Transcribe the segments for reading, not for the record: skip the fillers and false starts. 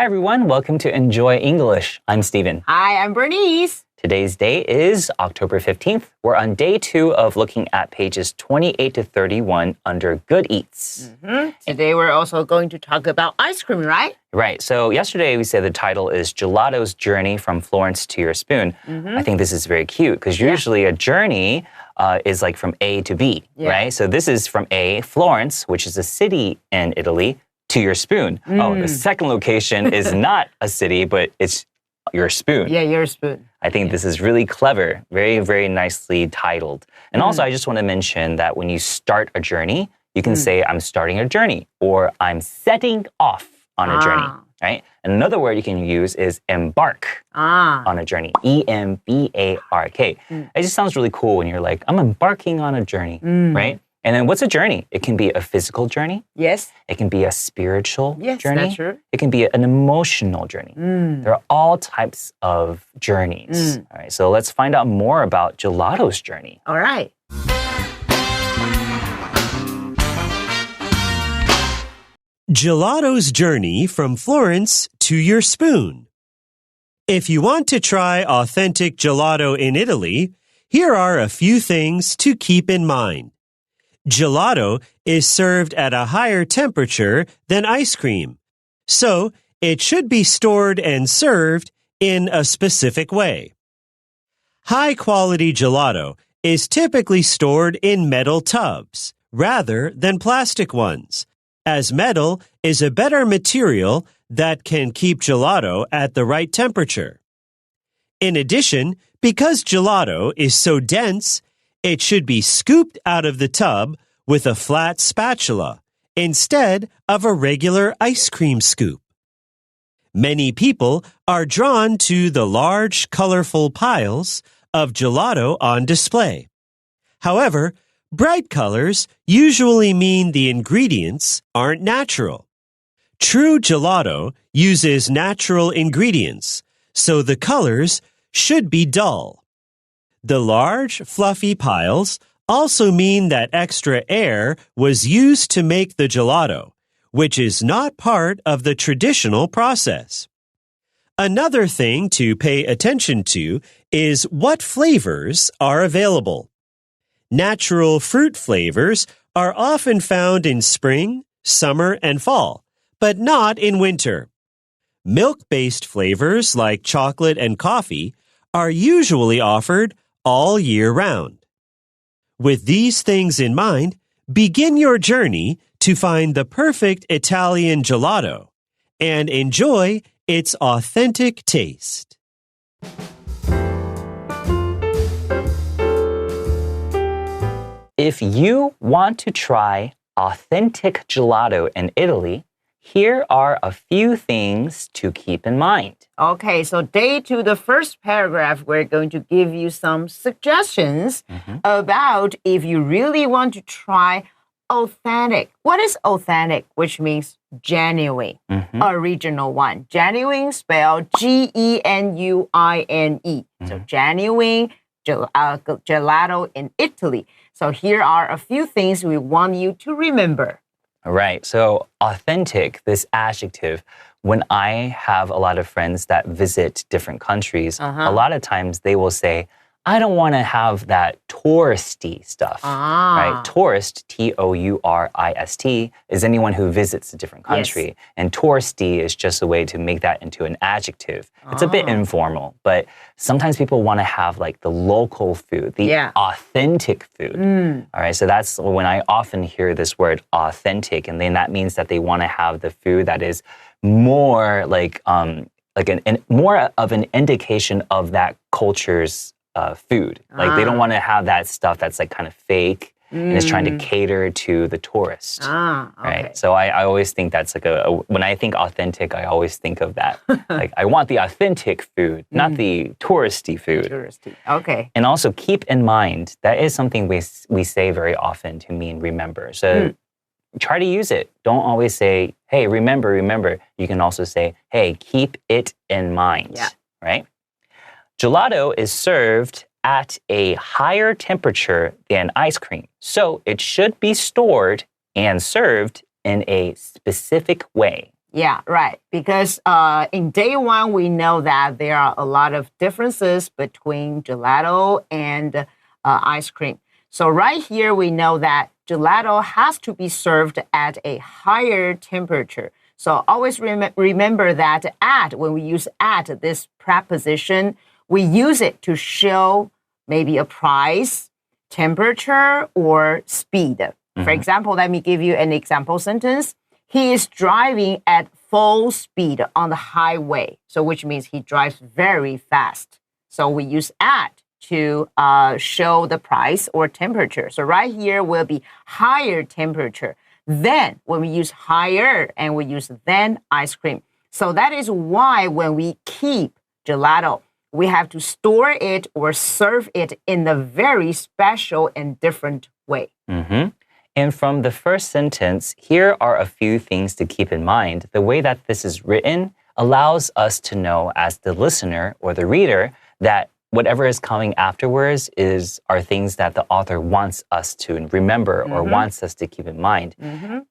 everyone. Welcome to Enjoy English. I'm Steven. Hi, I'm Bernice. Today's day is October 15th. We're on day 2 of looking at pages 28 to 31 under Good Eats. Today we're also going to talk about ice cream, right? Right. So yesterday we said the title is Gelato's Journey from Florence to Your Spoon. I think this is very cute because usually a journey is like from A to B, right? So this is from A, Florence, which is a city in Italy, to your spoon. Oh, the second location is not a city, but it's your spoon. Yeah, your spoon. I think this is really clever, very, very nicely titled. And also, I just want to mention that when you start a journey, you can say, I'm starting a journey, or I'm setting off on a journey, right? And another word you can use is embark on a journey, E-M-B-A-R-K. It just sounds really cool when you're like, I'm embarking on a journey, right? And then what's a journey? It can be a physical journey. Yes. It can be a spiritual journey. That's true. It can be an emotional journey. There are all types of journeys. All right, so let's find out more about Gelato's journey. All right. Gelato's journey from Florence to your spoon. If you want to try authentic gelato in Italy, here are a few things to keep in mind. Gelato is served at a higher temperature than ice cream, so it should be stored and served in a specific way. High-quality gelato is typically stored in metal tubs rather than plastic ones, as metal is a better material that can keep gelato at the right temperature. In addition, because gelato is so dense, it should be scooped out of the tub with a flat spatula instead of a regular ice cream scoop. Many people are drawn to the large, colorful piles of gelato on display. However, bright colors usually mean the ingredients aren't natural. True gelato uses natural ingredients, so the colors should be dull. The large, fluffy piles also mean that extra air was used to make the gelato, which is not part of the traditional process. Another thing to pay attention to is what flavors are available. Natural fruit flavors are often found in spring, summer, and fall, but not in winter. Milk-based flavors like chocolate and coffee are usually offered all year round. With these things in mind, begin your journey to find the perfect Italian gelato and enjoy its authentic taste. If you want to try authentic gelato in Italy, here are a few things to keep in mind. Okay, so day 2, the first paragraph, we're going to give you some suggestions about if you really want to try authentic. What is authentic? Which means genuine, original one. Genuine spelled G-E-N-U-I-N-E. So genuine gelato in Italy. So here are a few things we want you to remember. Right. So authentic, this adjective, when I have a lot of friends that visit different countries, a lot of times they will say, I don't want to have that touristy stuff, right? Tourist, T-O-U-R-I-S-T, is anyone who visits a different country. And touristy is just a way to make that into an adjective. It's a bit informal, but sometimes people want to have like the local food, the authentic food. All right, so that's when I often hear this word authentic, and then that means that they want to have the food that is more like more of an indication of that culture's food. Like they don't want to have that stuff that's like kind of fake and is trying to cater to the tourist. Right? So I always think that's like when I think authentic, I always think of that. Like I want the authentic food, not the touristy food. Touristy. Okay. And also keep in mind, that is something we say very often to mean remember. So try to use it. Don't always say, hey, remember, remember. You can also say, hey, keep it in mind. Right? Gelato is served at a higher temperature than ice cream, so it should be stored and served in a specific way. Yeah, right. Because in day one, we know that there are a lot of differences between gelato and ice cream. So right here, we know that gelato has to be served at a higher temperature. So always remember that at, when we use at, this preposition, we use it to show maybe a price, temperature, or speed. For example, let me give you an example sentence. He is driving at full speed on the highway, so which means he drives very fast. So we use at to show the price or temperature. So right here will be higher temperature. Then when we use higher and we use then ice cream. So that is why when we keep gelato, we have to store it or serve it in a very special and different way. And from the first sentence, here are a few things to keep in mind. The way that this is written allows us to know as the listener or the reader that whatever is coming afterwards are things that the author wants us to remember or wants us to keep in mind.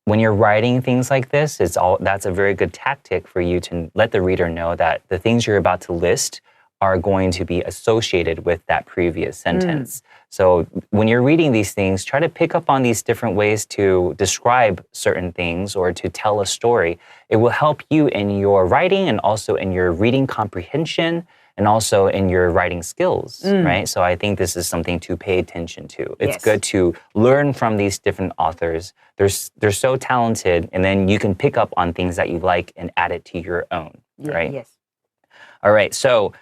When you're writing things like this, that's a very good tactic for you to let the reader know that the things you're about to list are going to be associated with that previous sentence. So when you're reading these things, try to pick up on these different ways to describe certain things or to tell a story. It will help you in your writing and also in your reading comprehension and also in your writing skills, right? So I think this is something to pay attention to. It's good to learn from these different authors. They're so talented, and then you can pick up on things that you like and add it to your own, right? Yes. All right, so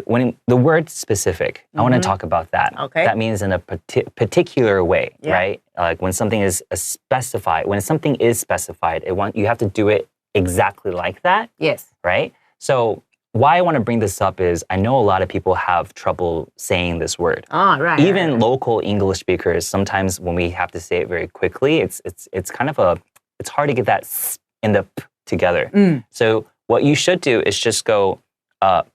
when the word specific, I want to talk about that. Okay. That means in a particular way, right? Like when something is specified, you have to do it exactly like that. Yes. Right? So why I want to bring this up is I know a lot of people have trouble saying this word. Right. Even local English speakers, sometimes when we have to say it very quickly, it's kind of it's hard to get that s and the p together. So what you should do is just go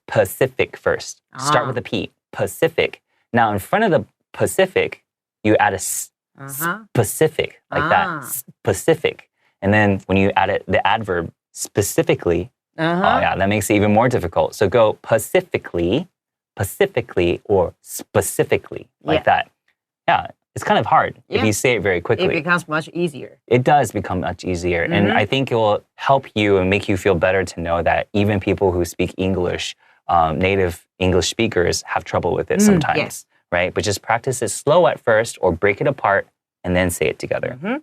Pacific first. Start with a P. Pacific. Now, in front of the Pacific, you add a specific, like that. Specific. And then when you add the adverb specifically, that makes it even more difficult. So go pacifically, or specifically, like that. Yeah, it's kind of hard if you say it very quickly. It becomes much easier. It does become much easier. And I think it will help you and make you feel better to know that even people who speak English, native English speakers, have trouble with it sometimes, right? But just practice it slow at first or break it apart and then say it together.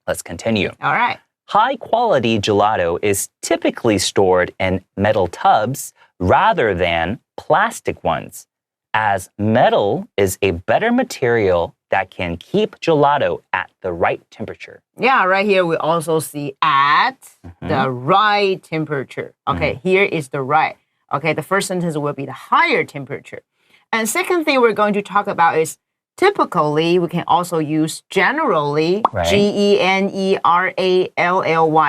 Let's continue. All right. High-quality gelato is typically stored in metal tubs rather than plastic ones, as metal is a better material that can keep gelato at the right temperature. Yeah, right here we also see at the right temperature. Okay, here is the right. Okay, the first sentence will be the higher temperature. And second thing we're going to talk about is typically, we can also use generally, Generally.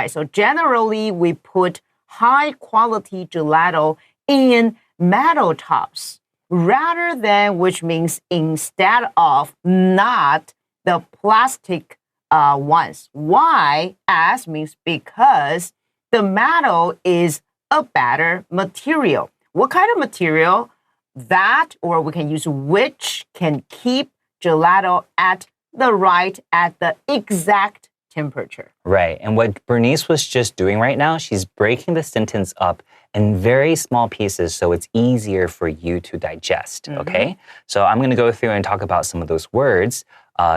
So generally, we put high-quality gelato in metal tubs rather than, which means instead of, not the plastic ones. Why? As means because the metal is a better material. What kind of material? That, or we can use which, can keep gelato at the exact temperature. Right. And what Bernice was just doing right now, she's breaking the sentence up in very small pieces so it's easier for you to digest, okay? So I'm going to go through and talk about some of those words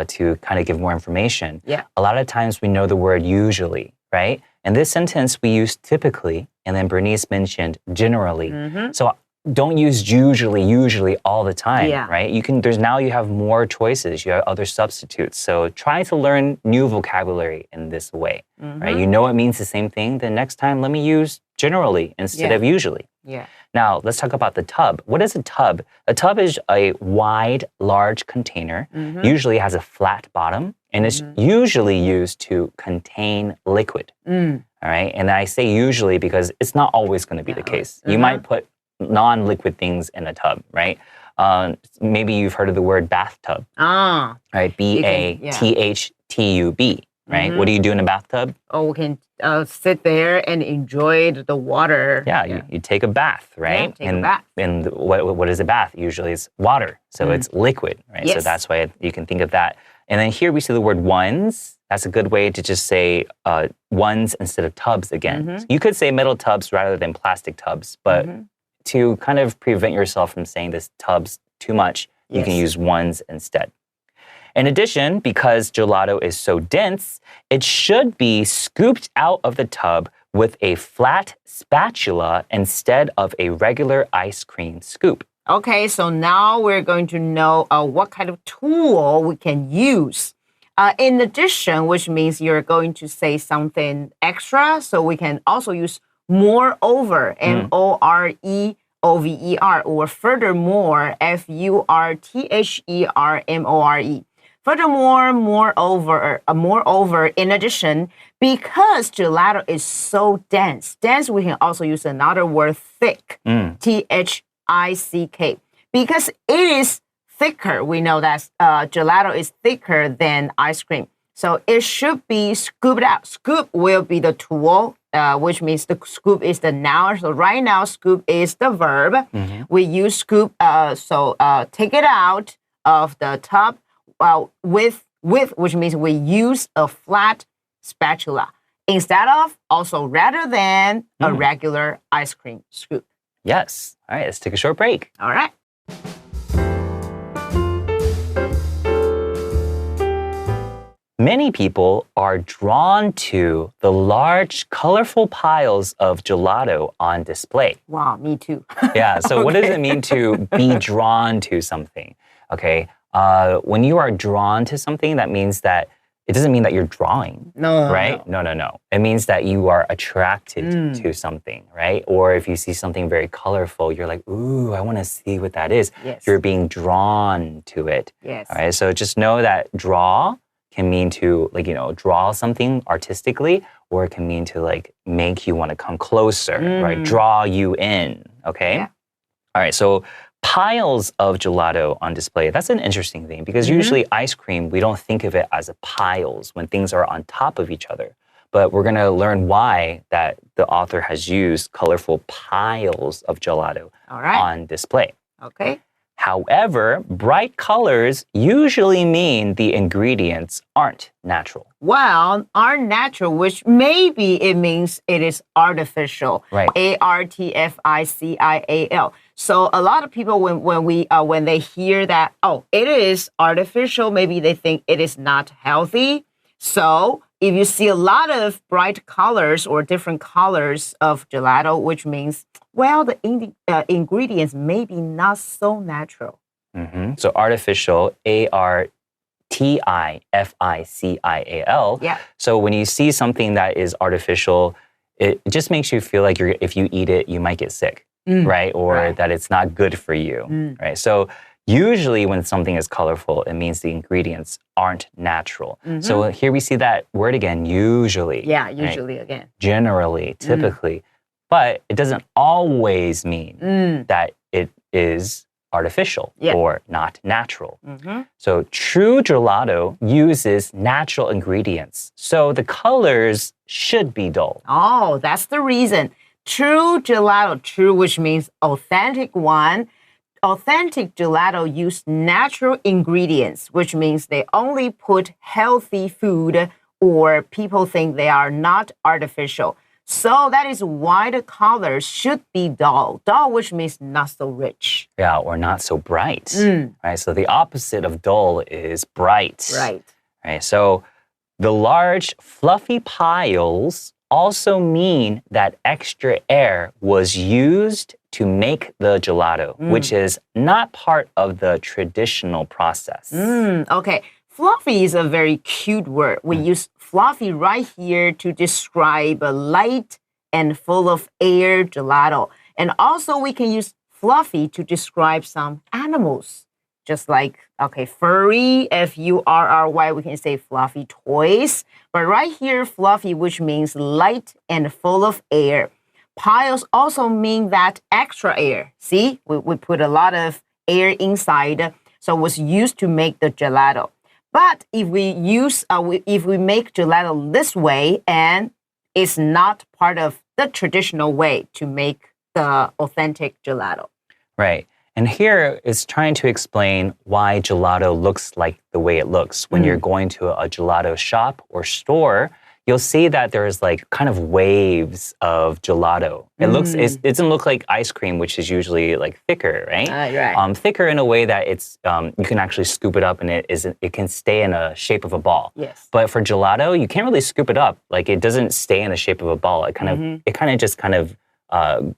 to kind of give more information. Yeah. A lot of times we know the word usually, right? In this sentence, we use typically, and then Bernice mentioned generally. So don't use usually all the time, right? Now you have more choices, you have other substitutes. So try to learn new vocabulary in this way, right? You know it means the same thing, then next time let me use generally instead of usually. Yeah. Now let's talk about the tub. What is a tub? A tub is a wide, large container, usually has a flat bottom, and it's usually used to contain liquid, all right? And I say usually because it's not always going to be the case. You might put non-liquid things in a tub, right? Maybe you've heard of the word bathtub, right? B-A-T-H-T-U-B, right? What do you do in a bathtub? Oh, we can sit there and enjoy the water. Yeah. You take a bath, right? Yeah, take a bath. And what is a bath? Usually it's water, so it's liquid, right? Yes. So that's why you can think of that. And then here we see the word ones. That's a good way to just say ones instead of tubs again. So you could say metal tubs rather than plastic tubs, but to kind of prevent yourself from saying this tubs too much, you can use ones instead. In addition, because gelato is so dense, it should be scooped out of the tub with a flat spatula instead of a regular ice cream scoop. Okay, so now we're going to know what kind of tool we can use. In addition, which means you're going to say something extra, so we can also use moreover, M-O-R-E-O-V-E-R, or furthermore, F-U-R-T-H-E-R-M-O-R-E. Furthermore, moreover, in addition, because gelato is so dense, we can also use another word, thick, T-H-I-C-K. Because it is thicker, we know that gelato is thicker than ice cream. So it should be scooped out. Scoop will be the tool, which means the scoop is the noun. So right now, scoop is the verb. We use scoop, so take it out of the tub. With which means we use a flat spatula instead of, also rather than, a regular ice cream scoop. Yes. All right, let's take a short break. All right. Many people are drawn to the large, colorful piles of gelato on display. Wow, me too. Yeah, so what does it mean to be drawn to something? Okay, when you are drawn to something, that means that it doesn't mean that you're drawing, right? No. It means that you are attracted to something, right? Or if you see something very colorful, you're like, ooh, I want to see what that is. Yes. You're being drawn to it. Yes. All right, so just know that draw can mean to, like, draw something artistically, or it can mean to, like, make you want to come closer, right? Draw you in, okay? Yeah. All right, so piles of gelato on display, that's an interesting thing because usually ice cream, we don't think of it as a piles when things are on top of each other. But we're going to learn why that the author has used colorful piles of gelato on display. Okay. However, bright colors usually mean the ingredients aren't natural. Well, aren't natural, which maybe it means it is artificial. Right. A-R-T-F-I-C-I-A-L. So a lot of people, when they hear that, oh, it is artificial, maybe they think it is not healthy. So if you see a lot of bright colors or different colors of gelato, which means, well, the ingredients may be not so natural. So artificial, A-R-T-I-F-I-C-I-A-L. Yeah. So when you see something that is artificial, it just makes you feel like if you eat it, you might get sick, right? Or that it's not good for you, right? So usually when something is colorful, it means the ingredients aren't natural. So here we see that word again, usually. Yeah, usually again. Generally, typically. But it doesn't always mean that it is artificial or not natural. So true gelato uses natural ingredients. So the colors should be dull. Oh, that's the reason. True gelato, true, which means authentic one. Authentic gelato use natural ingredients, which means they only put healthy food, or people think they are not artificial. So that is why the colors should be dull. Dull, which means not so rich. Yeah, or not so bright. Right? So the opposite of dull is bright. Right. Right. So the large, fluffy piles also mean that extra air was used to make the gelato, which is not part of the traditional process. Okay. Fluffy is a very cute word. We use fluffy right here to describe a light and full of air gelato. And also we can use fluffy to describe some animals. Just like, okay, furry, F-U-R-R-Y, we can say fluffy toys. But right here, fluffy, which means light and full of air. Piles also mean that extra air. See, we put a lot of air inside. So it was used to make the gelato. But if we make gelato this way, and it's not part of the traditional way to make the authentic gelato. Right. And here is trying to explain why gelato looks like the way it looks. When you're going to a gelato shop or store, you'll see that there's like kind of waves of gelato. It doesn't look like ice cream, which is usually like thicker, right? Right. Thicker in a way that it's you can actually scoop it up and it can stay in a shape of a ball. Yes. But for gelato, you can't really scoop it up. Like it doesn't stay in the shape of a ball. It kind of just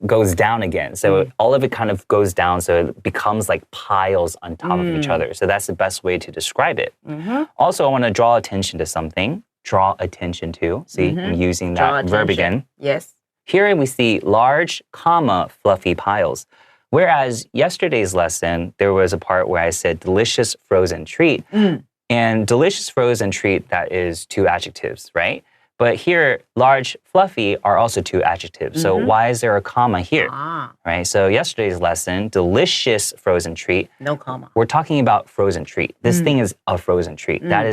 goes down again. So all of it kind of goes down, so it becomes like piles on top of each other. So that's the best way to describe it. Also, I want to draw attention to something. Draw attention to. See, I'm using that verb again. Yes. Here we see large, fluffy piles. Whereas yesterday's lesson, there was a part where I said delicious frozen treat. And delicious frozen treat, that is 2 adjectives, right? But here, large, fluffy are also 2 adjectives. So why is there a comma here? Right? So yesterday's lesson, delicious frozen treat. No comma. We're talking about frozen treat. This thing is a frozen treat. That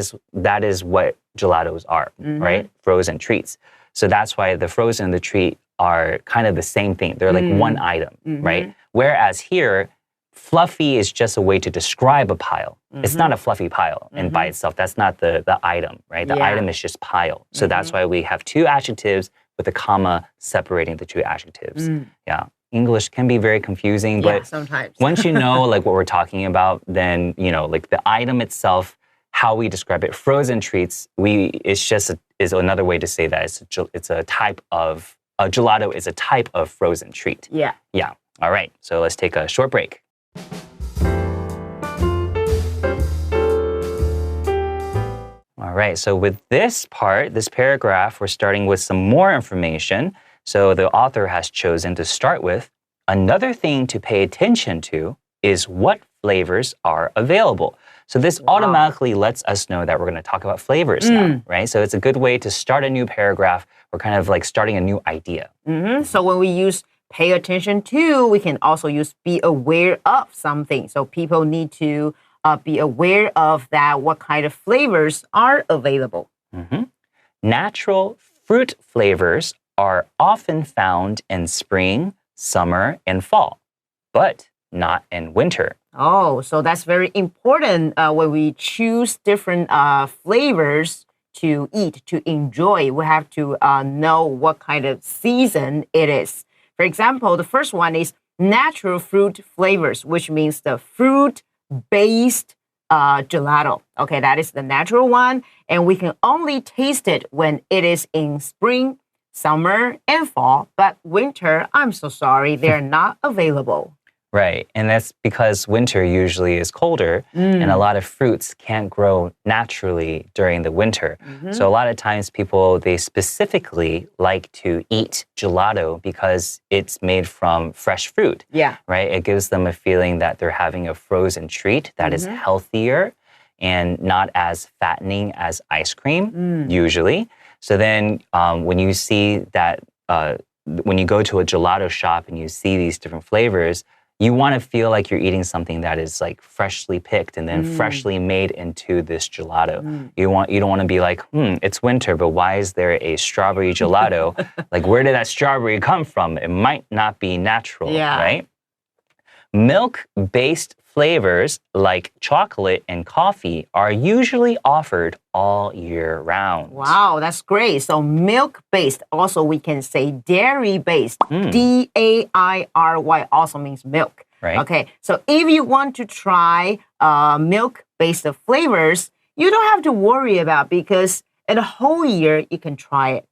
is what gelatos are, right? Frozen treats. So that's why the frozen and the treat are kind of the same thing. They're like one item, right? Whereas here, fluffy is just a way to describe a pile. It's not a fluffy pile and by itself. That's not the item, right? The item is just pile. So that's why we have 2 adjectives with a comma separating the 2 adjectives. Yeah. English can be very confusing, but sometimes. once you know like what we're talking about, then you know like the item itself, how we describe it. Frozen treats, is another way to say that it's a type of gelato is a type of frozen treat. Yeah. Yeah. All right. So let's take a short break. All right, so with this paragraph, we're starting with some more information. So the author has chosen to start with, another thing to pay attention to is what flavors are available. So this automatically lets us know that we're going to talk about flavors now, right? So it's a good way to start a new paragraph. We're kind of like starting a new idea. So when we use pay attention to, we can also use be aware of something. So people need to be aware of that, what kind of flavors are available. Natural fruit flavors are often found in spring, summer, and fall, but not in winter. Oh, so that's very important when we choose different flavors to eat, to enjoy. We have to know what kind of season it is. For example, the first one is natural fruit flavors, which means the fruit-based gelato. Okay, that is the natural one. And we can only taste it when it is in spring, summer, and fall. But winter, I'm so sorry, they're not available. Right, and that's because winter usually is colder and a lot of fruits can't grow naturally during the winter. So a lot of times people, they specifically like to eat gelato because it's made from fresh fruit. Yeah. Right, it gives them a feeling that they're having a frozen treat that is healthier and not as fattening as ice cream, usually. So then when you see that, when you go to a gelato shop and you see these different flavors, you want to feel like you're eating something that is like freshly picked and then freshly made into this gelato. You don't want to be like, it's winter, but why is there a strawberry gelato? Like, where did that strawberry come from? It might not be natural, right? Milk-based flavors like chocolate and coffee are usually offered all year round. Wow, that's great. So milk-based, also we can say dairy-based. D-A-I-R-Y also means milk. Right. Okay, so if you want to try milk-based flavors, you don't have to worry about because in a whole year you can try it.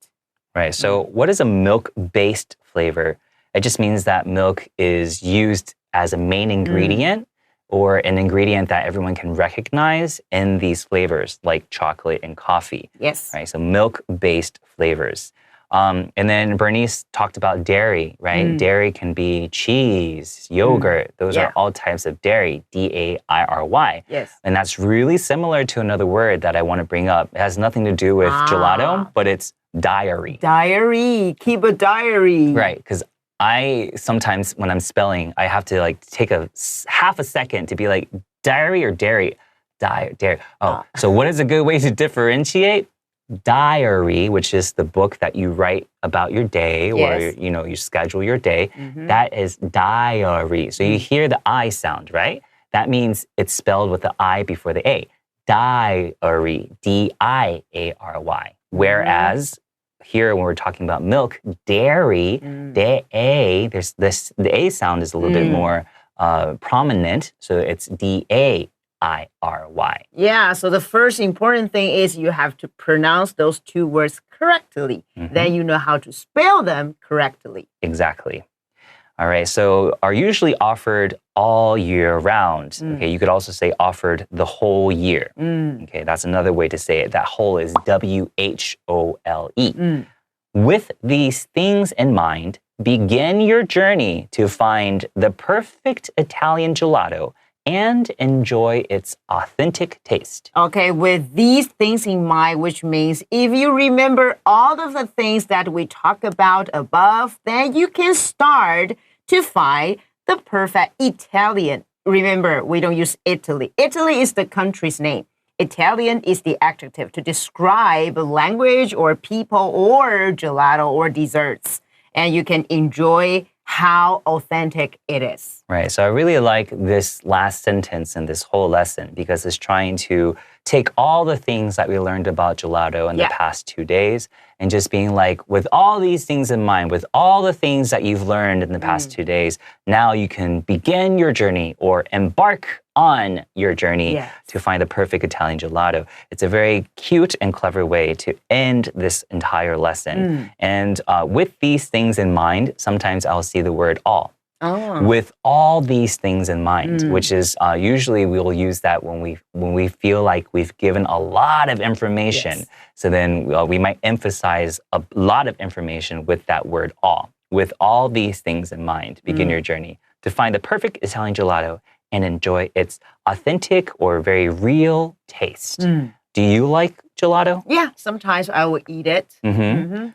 Right, so what is a milk-based flavor? It just means that milk is used as a main ingredient or an ingredient that everyone can recognize in these flavors like chocolate and coffee. Yes. Right, so milk-based flavors. And then Bernice talked about dairy, right? Dairy can be cheese, yogurt. Those are all types of dairy, D-A-I-R-Y. Yes. And that's really similar to another word that I want to bring up. It has nothing to do with gelato, but it's diary. Diary. Keep a diary. Right, because I sometimes when I'm spelling, I have to like take half a second to be like diary or dairy. Dairy. Oh, so what is a good way to differentiate? Diary, which is the book that you write about your day or, you schedule your day. That is diary. So you hear the I sound, right? That means it's spelled with the I before the A. Diary, D-I-A-R-Y. Whereas here, when we're talking about milk, dairy, D-A, the A sound is a little bit more prominent. So it's D-A-I-R-Y. Yeah, so the first important thing is you have to pronounce those two words correctly. Then you know how to spell them correctly. Exactly. All right, so are usually offered all year round. Okay, you could also say offered the whole year. Okay, that's another way to say it. That whole is W-H-O-L-E. With these things in mind, begin your journey to find the perfect Italian gelato and enjoy its authentic taste. Okay, with these things in mind, which means if you remember all of the things that we talked about above, then you can start to find the perfect Italian. Remember, we don't use Italy. Italy is the country's name. Italian is the adjective to describe a language or people or gelato or desserts. And you can enjoy how authentic it is. Right. So I really like this last sentence in this whole lesson because it's trying to take all the things that we learned about gelato in the past 2 days and just being like, with all these things in mind, with all the things that you've learned in the past 2 days, now you can begin your journey or embark on your journey to find the perfect Italian gelato. It's a very cute and clever way to end this entire lesson. And with these things in mind, sometimes I'll see the word all. With all these things in mind, which is usually we'll use that when we feel like we've given a lot of information. So then we might emphasize a lot of information with that word all. With all these things in mind, begin your journey to find the perfect Italian gelato and enjoy its authentic or very real taste. Do you like gelato? Yeah, sometimes I will eat it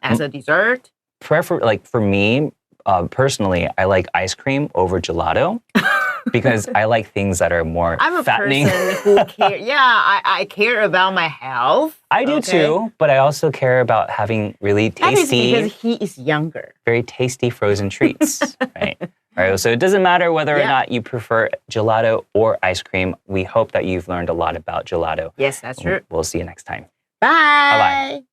as a dessert. For me, personally, I like ice cream over gelato because I like things that are more fattening. I'm a person who cares. I care about my health. I do too, but I also care about having really tasty. That is because he is younger. Very tasty frozen treats, right? All right, so it doesn't matter whether or not you prefer gelato or ice cream. We hope that you've learned a lot about gelato. Yes, that's true. We'll see you next time. Bye. Bye-bye.